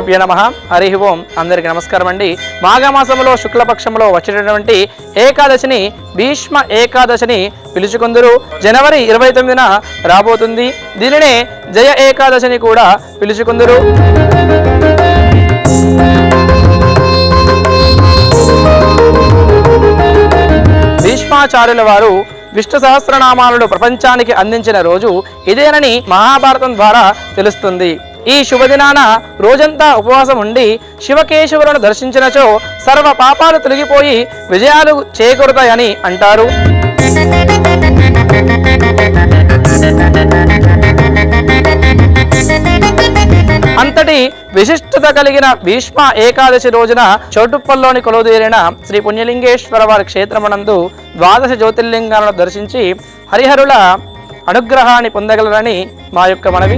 శ్రీగురుభ్యో నమః. హరి ఓం. అందరికీ నమస్కారం అండి. మాఘమాసంలో శుక్లపక్షంలో వచ్చేటటువంటి ఏకాదశిని భీష్మ ఏకాదశిని పిలుచుకుందరు. జనవరి 29న రాబోతుంది. దీనినే జయ ఏకాదశిని కూడా పిలుచుకుందరు. భీష్మాచార్యుల వారు విష్ణు సహస్రనామాలను ప్రపంచానికి అందించిన రోజు ఇదేనని మహాభారతం ద్వారా తెలుస్తుంది. ఈ శుభదినాన రోజంతా ఉపవాసం ఉండి శివకేశవులను దర్శించినచో సర్వ పాపాలు తొలగిపోయి విజయాలు చేకూరుతాయని అంటారు. అంతటి విశిష్టత కలిగిన భీష్మ ఏకాదశి రోజున చౌటుప్పల్లోని కొలువుదీరిన శ్రీ పుణ్యలింగేశ్వర వారి క్షేత్రమునందు 12 జ్యోతిర్లింగాలను దర్శించి హరిహరుల అనుగ్రహాన్ని పొందగలరని మా యొక్క మనవి.